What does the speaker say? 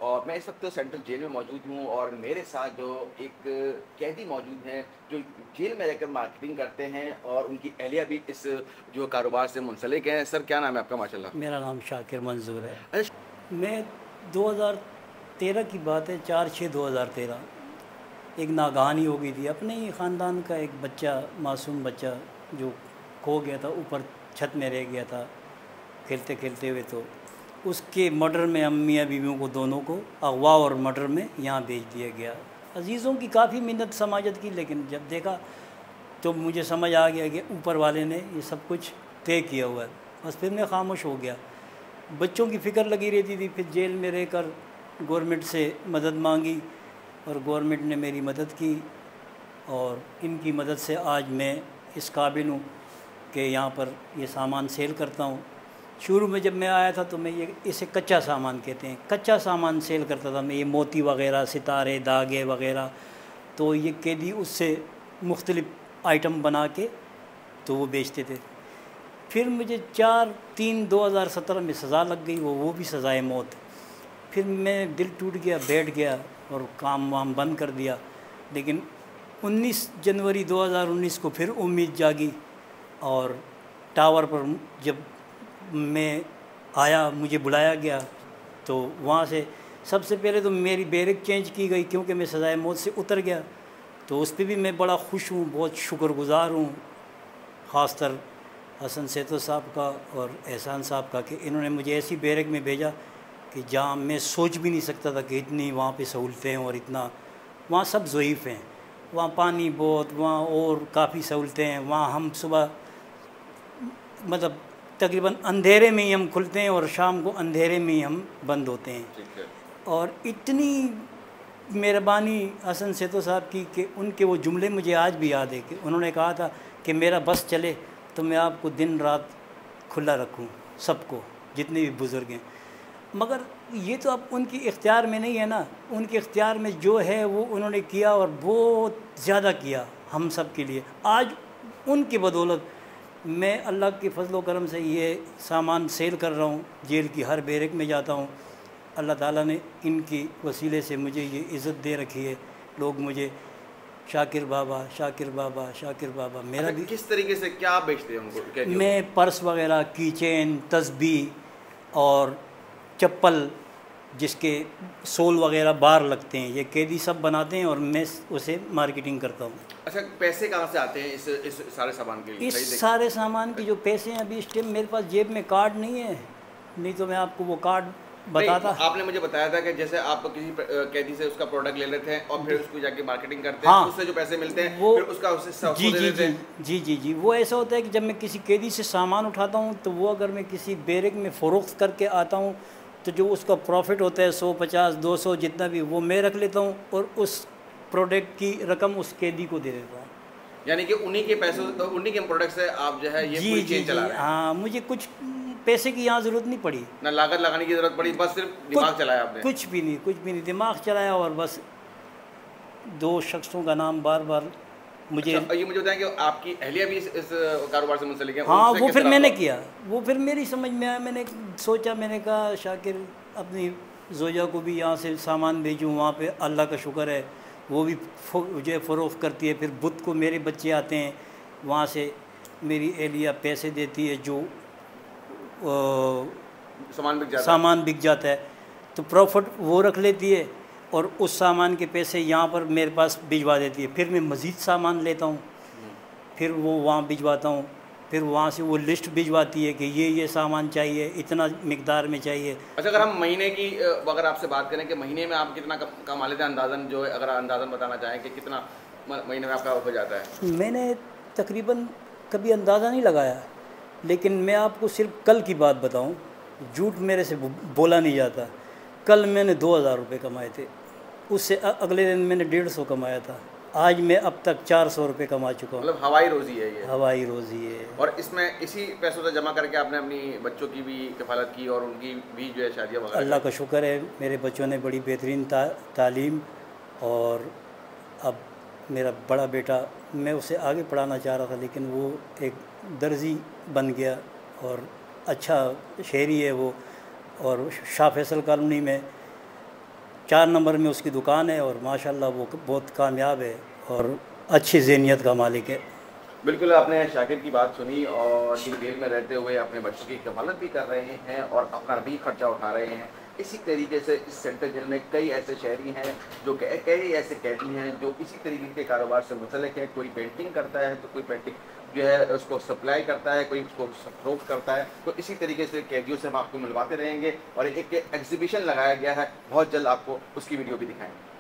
और मैं इस वक्त सेंट्रल जेल में मौजूद हूँ और मेरे साथ जो एक कैदी मौजूद हैं जो जेल में रहकर मार्केटिंग करते हैं और उनकी अहलिया भी इस जो कारोबार से मुंसलिक हैं। सर क्या नाम है आपका माशाल्लाह? मेरा नाम शाकिर मंजूर है। अच्छा। मैं 2013 की बात है, 4/6/2013 एक नागहानी हो गई थी। अपने ही ख़ानदान का एक बच्चा, मासूम बच्चा जो खो गया था, ऊपर छत में रह गया था खेलते खेलते हुए। तो उसके मर्डर में हम मियाँ बीवियों को दोनों को अगवा और मर्डर में यहाँ भेज दिया गया। अजीज़ों की काफ़ी मिन्नत समाजत की, लेकिन जब देखा तो मुझे समझ आ गया कि ऊपर वाले ने ये सब कुछ तय किया हुआ है। बस फिर मैं खामोश हो गया। बच्चों की फ़िक्र लगी रहती थी। फिर जेल में रहकर गवर्नमेंट से मदद मांगी और गवर्नमेंट ने मेरी मदद की और इनकी मदद से आज मैं इस काबिल हूँ कि यहाँ पर ये सामान सेल करता हूँ। शुरू में जब मैं आया था तो मैं ये इसे कच्चा सामान कहते हैं, कच्चा सामान सेल करता था मैं, ये मोती वग़ैरह, सितारे, धागे वग़ैरह। तो ये कैदी उससे मुख्तलिफ़ आइटम बना के तो वो बेचते थे। फिर मुझे 4/3/2017 में सज़ा लग गई, वो भी सज़ाए मौत। फिर मैं दिल टूट गया, बैठ गया और काम वाम बंद कर दिया। लेकिन 19 जनवरी 2019 को फिर उम्मीद जागी और टावर पर जब मैं आया, मुझे बुलाया गया तो वहाँ से सबसे पहले तो मेरी बैरक चेंज की गई क्योंकि मैं सज़ाए मौत से उतर गया। तो उस पर भी मैं बड़ा खुश हूँ, बहुत शुक्रगुज़ार हूँ, ख़ासतर हसन सेतो साहब का और एहसान साहब का कि इन्होंने मुझे ऐसी बैरक में भेजा कि जहाँ मैं सोच भी नहीं सकता था कि इतनी वहाँ पे सहूलतें हैं और इतना वहाँ सब ज़ईफ़ हैं। वहाँ पानी बहुत, वहाँ और काफ़ी सहूलतें हैं। वहाँ हम सुबह मतलब तकरीबन अंधेरे में ही हम खुलते हैं और शाम को अंधेरे में ही हम बंद होते हैं। ठीक है। और इतनी मेहरबानी हसन सेतो साहब की कि उनके वो जुमले मुझे आज भी याद है कि उन्होंने कहा था कि मेरा बस चले तो मैं आपको दिन रात खुला रखूं, सबको, जितने भी बुज़ुर्ग हैं। मगर ये तो अब उनकी इख्तियार में नहीं है ना। उनके इख्तियार में जो है वो उन्होंने किया और बहुत ज़्यादा किया हम सब के लिए। आज उनकी बदौलत मैं अल्लाह के फजल करम से ये सामान सेल कर रहा हूँ, जेल की हर बैरक में जाता हूँ। अल्लाह ताला ने इनकी वसीले से मुझे ये इज़्ज़त दे रखी है। लोग मुझे शाकिर बाबा, शाकिर बाबा, शाकिर बाबा। मेरा अच्छा, भी किस तरीके से क्या आप बेचते हैं उनको, कैदियों को? मैं पर्स वग़ैरह, की चेन, तस्बीह और चप्पल जिसके सोल वग़ैरह बाहर लगते हैं, ये कैदी सब बनाते हैं और मैं उसे मार्केटिंग करता हूँ। अच्छा, पैसे कहाँ से आते हैं इस सारे सामान के लिए? इस सारे सामान के जो पैसे हैं, अभी इस टाइम मेरे पास जेब में कार्ड नहीं है, नहीं तो मैं आपको वो कार्ड नहीं, बताता। आपने मुझे बताया था कि जैसे आप किसी कैदी से उसका प्रोडक्ट ले लेते हैं और फिर उसको जाके मार्केटिंग करते हैं, हाँ, उससे जो पैसे मिलते हैं वो फिर उसका उससे जी उसको दे जी देते जी हैं। जी जी जी वो ऐसा होता है कि जब मैं किसी कैदी से सामान उठाता हूँ तो वो अगर मैं किसी बैरक में फ़रोख्त करके आता हूँ तो जो उसका प्रॉफिट होता है 100, 50, 200 जितना भी, वो मैं रख लेता हूँ और उस प्रोडक्ट की रकम उस कैदी को दे देता हूँ। यानी कि उन्हीं के पैसों, उन्हीं के प्रोडक्ट से आप जो है ये जी पूरी जी चेन जी चला रहे हैं। हाँ, मुझे कुछ पैसे की यहाँ ज़रूरत नहीं पड़ी। ना लागत लगाने की जरूरत पड़ी, बस सिर्फ कुछ दिमाग चलाया आपने। कुछ भी नहीं, कुछ भी नहीं, दिमाग चलाया और बस दो शख्सों का नाम बार बार मुझे। अच्छा, ये मुझे बताएं कि आपकी अहलिया भी इस कारोबार से मुंसलिक है, हाँ, उनसे वो किस फिर तरह मैंने आपका? किया, वो फिर मेरी समझ में आया। मैंने सोचा, मैंने कहा शाकिर अपनी जोजा को भी यहाँ से सामान भेजूँ, वहाँ पे अल्लाह का शुक्र है वो भी जो है फ़रोख्त करती है। फिर बुध को मेरे बच्चे आते हैं, वहाँ से मेरी एहलिया पैसे देती है, जो सामान बिक जाता है। सामान बिक जाता है तो प्रॉफिट वो रख लेती है और उस सामान के पैसे यहाँ पर मेरे पास भिजवा देती है। फिर मैं मज़ीद सामान लेता हूँ, फिर वो वहाँ भिजवाता हूँ, फिर वहाँ से वो लिस्ट भिजवाती है कि ये सामान चाहिए, इतना मिकदार में चाहिए। अच्छा, अगर हम महीने की अगर आपसे बात करें कि महीने में आप कितना कमा लेते हैं, अंदाज़न जो है अगर अंदाज़न बताना चाहें कि कितना महीने में आपका हो जाता है? मैंने तकरीबन कभी अंदाज़ा नहीं लगाया, लेकिन मैं आपको सिर्फ कल की बात बताऊं, झूठ मेरे से बोला नहीं जाता। कल मैंने 2000 रुपये कमाए थे, उससे अगले दिन मैंने 150 कमाया था। आज मैं अब तक 400 रुपये कमा चुका हूँ। मतलब हवाई रोज़ी है ये। हवाई रोज़ी है। और इसमें इसी पैसों से जमा करके आपने अपनी बच्चों की भी किफ़ालत की और उनकी भी जो है शादियाँ वगैरह? अल्लाह का शुक्र है, मेरे बच्चों ने बड़ी बेहतरीन तालीम, और अब मेरा बड़ा बेटा, मैं उसे आगे पढ़ाना चाह रहा था लेकिन वो एक दर्जी बन गया और अच्छा शहरी है वो, और शाह फैसल कॉलोनी में 4 नंबर में उसकी दुकान है और माशाल्लाह वो बहुत कामयाब है और अच्छी ज़हनियत का मालिक है। बिल्कुल, आपने शाकिर की बात सुनी और जेल में रहते हुए अपने बच्चों की कफ़ालत भी कर रहे हैं और अपना भी खर्चा उठा रहे हैं। इसी तरीके से इस सेंट्रल जेल में कई ऐसे शहरी हैं जो कई ऐसे कैदी हैं जो इसी तरीके के कारोबार से मुंसलिक हैं। कोई पेंटिंग करता है तो कोई पेंटिंग जो है उसको सप्लाई करता है, कोई उसको फ़रोख्त करता है। तो इसी तरीके से कैदियों से हम आपको मिलवाते रहेंगे और एक एग्ज़िबिशन लगाया गया है, बहुत जल्द आपको उसकी वीडियो भी दिखाएँगे।